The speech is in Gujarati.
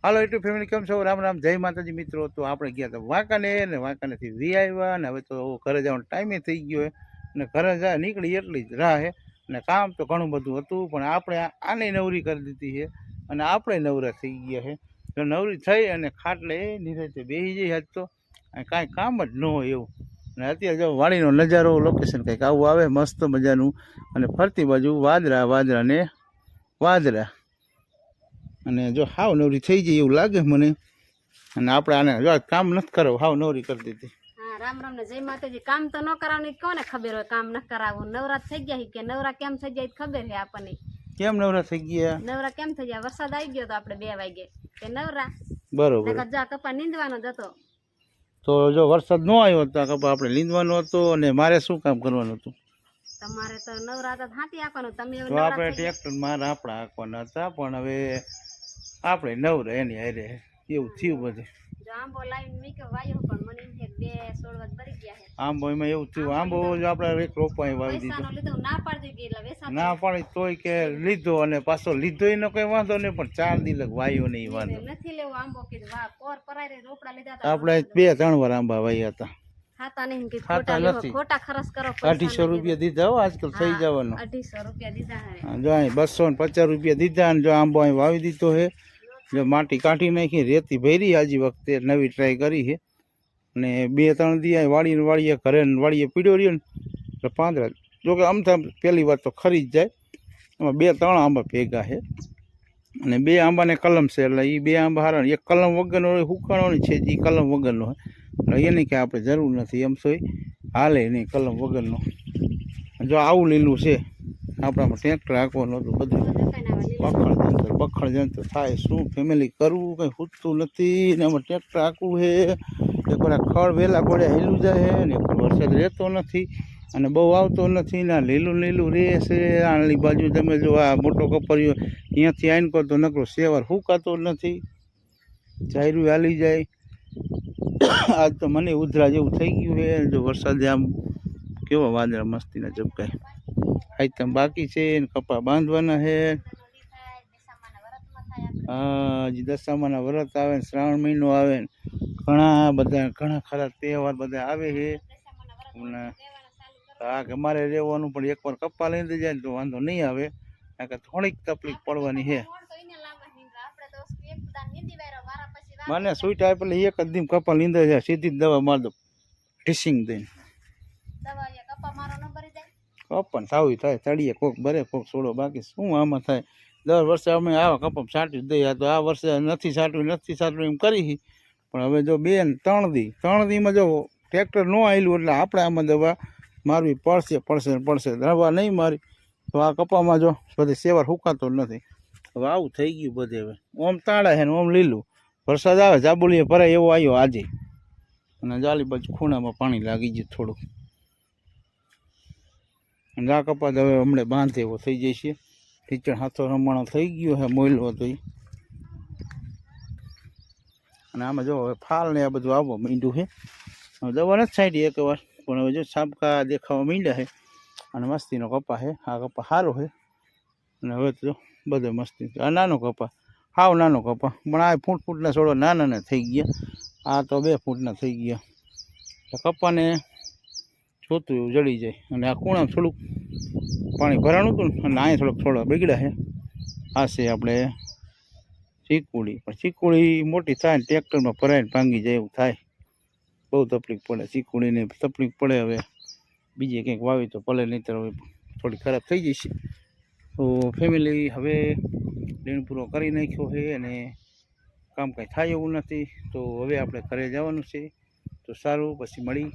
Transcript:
હાલો યુટ્યુબ ફેમિલી કેમ છો? રામ રામ, જય માતાજી મિત્રો. તો આપણે ગયા હતા વાંકાને ને વાંકાનેથી વી આવ્યા ને હવે તો ઘરે જવાનો ટાઈમે થઈ ગયો છે અને ઘરે જાય નીકળી એટલી જ રાહ છે અને કામ તો ઘણું બધું હતું પણ આપણે આને નવરી કરી દીધી છે અને આપણે નવરા થઈ ગયા છે. તો નવરી થઈ અને ખાટલે નિરાંતે બેસી જઈ આજ તો કાંઈ કામ જ ન હોય એવું. અને અત્યારે જો વાડીનો નજારો લોકેશન કંઈક આવું આવે મસ્ત મજાનું અને ફરતી બાજુ વાદળા વાદળા ને વાદળા અને જો હાવ નવરી થઈ જાય એવું લાગે મને. અને આપણે આને જો કામ નથી કરાવું, હાવ નવરી કરી દીધી. હા, રામ રામ ને જય માતાજી. કામ તો ન કરાવવાનું કોને ખબર હોય કામ ન કરાવવું. નવરા થઈ ગયા કે નવરા કેમ થઈ જાય ખબર છે આપણને. કેમ નવરા થઈ ગયા? નવરા કેમ થઈ ગયા? વરસાદ આવી ગયો તો આપણે 2 વાગે કે નવરા. બરોબર. જા કપા નીંદવાનો જ હતો. તો જો વરસાદ ન આવ્યો તો કપા આપણે લીંદવાનો હતો અને મારે શું કામ કરવાનું હતું? તમારે તો નવરા હતા હાથી આપવાનું. તમે તો આપણે ટ્રેક્ટર મારે આપણા આપવાના હતા પણ હવે આપણે નવરા એની હારે એવું થયું બધું. જો આંબો લાવીને મીક્યો વાયો પણ મને એમ કે 2 છોડવા ભરી ગયા છે. આંબો એમાં એવું થયું, આંબો જો આપણે એક રોપાઈ વાવી દીધો. લીધો ના પાડી દીધી એટલે વેસા ના પાડી તોય કે લીધો અને પાછો લીધો એનો કઈ વાંધો નહીં પણ 4 દી લગ વાયો નહીં વાંધો નથી લેવો આંબો કીધું. વાહ પોર પરાય રોપડા લીધા આપણે 2-3 વાર આંબા વાવ્યા હતા. ખાતા નહીં કે ખાતા નથી. ખોટા ખર્ચ કરો. 250 રૂપિયા દીધા હો આજકાલ થઈ જવાનો. 250 રૂપિયા દીધા. જો અહીં 250 રૂપિયા દીધા અને જો આંબો અહીં વાવી દીધો છે. જો માટી કાઢી નાખી રેતી ભરી આજી વખતે નવી ટ્રાય કરી છે અને 2-3 દી અહીં વાળીએ ઘરે વાળીએ પીડ્યો રહ્યો ને એટલે 15. જોકે આમ પહેલી વાર તો ખરી જ જાય. એમાં 2-3 આંબા ભેગા છે અને 2 આંબાને કલમ છે એટલે એ 2 આંબા હારા. એક કલમ વગરનો હુકાણો છે એ કલમ વગરનો હોય એટલે એની કાંઈ આપણે જરૂર નથી એમ તો હાલે નહીં કલમ વગરનો. જો આવું લીલું છે આપણામાં ટ્રેક્ટર હાંકવાનું હતું બધું બખડ જંતર થાય શું ફેમિલી કરવું કંઈ ખૂટતું નથી ને આમાં ટ્રેક્ટર હાંકવું છે. એકવાર ખડ વહેલા પડ્યા હેલું જાય છે ને એકવાર વરસાદ રહેતો નથી અને બહુ આવતો નથી ને લીલું લીલું રહે છે. આની બાજુ તમે જો આ મોટો કપરિયો અહીંયાથી આવીને કહો તો નકરો સેવાર હુકાતો નથી, ચાયરું હાલી જાય. આજ તો મને ઉધરા જેવું થઈ ગયું છે. જો વરસાદે આમ કેવા વાદળા મસ્તીના ઝબકાય. આઈટમ બાકી છે ને કપા બાંધવાના છે. હા, હજી દશામાના વ્રત આવે ને શ્રાવણ મહિનો આવે ને ઘણા ખરા તહેવાર બધા આવે છે. હા કે મારે રહેવાનું પણ એકવાર કપા લઈ જાય ને તો વાંધો નહીં આવે કારણ કે થોડીક તકલીફ પડવાની છે. મને સ્વીટ આવે એટલે એક જ દિન કપા લીંદાઈ જાય સીધી જ દવા માર દો ઢીસિંગ દઈને. કપા ને સાવી થાય તળીએ કોક ભરે કોક છોડો બાકી શું આમાં થાય. 10 વર્ષે અમે આવા કપા છાંટી દઈએ તો આ વર્ષે નથી છાંટવું એમ કરી પણ હવે જો 2-3 દીમાં જો ટ્રેક્ટર ન આવેલું એટલે આપણે આમાં દવા મારવી પડશે. દવા નહીં મારી તો આ કપામાં જો બધે સેવાર હુકાતો નથી. હવે આવું થઈ ગયું બધે. હવે ઓમ તાળા છે ને ઓમ લીલું. વરસાદ આવે જાબુલીએ ભરાય એવો આવ્યો આજે અને જાલી બાજુ ખૂણામાં પાણી લાગી ગયું થોડું. અને આ કપાસ હવે હમણાં બાંધે એવો થઈ જાય છે. ટીચર હાથો રમવાનો થઈ ગયો છે મોયલો હતો એ. અને આમાં જો હવે ફાલ ને આ બધું આવવા માંડ્યું છે. દવા નથી છાંટી એકવાર પણ હવે જો છાપકા દેખાવા માંડ્યા છે અને મસ્તીનો કપા છે. આ કપા સારો છે અને હવે તો બધો મસ્તી. આ નાનો કપા હાવ નાનો કપા પણ આ ફૂટના છોડો નાના થઈ ગયા. આ તો 2 ફૂટના થઈ ગયા. કપાને જોતું એવું જડી જાય. અને આ ખૂણામાં થોડુંક પાણી ભરાણું હતું ને અને અહીંયા થોડા બગડ્યા છે. આ છે આપણે ચીકુડી પણ ચીકુડી મોટી થાય ને ટ્રેક્ટરમાં ભરાઈને ભાંગી જાય એવું થાય. બહુ તકલીફ પડે ચીકુડીને તકલીફ પડે. હવે બીજે કંઈક વાવી તો ભલે નહીં તો થોડી ખરાબ થઈ જશે. તો ફેમિલી હવે લીણ પૂરો કરી નાખ્યો છે અને કામ કાંઈ થાય એવું નથી. તો હવે આપણે ઘરે જવાનું છે. તો સારું પછી મળી.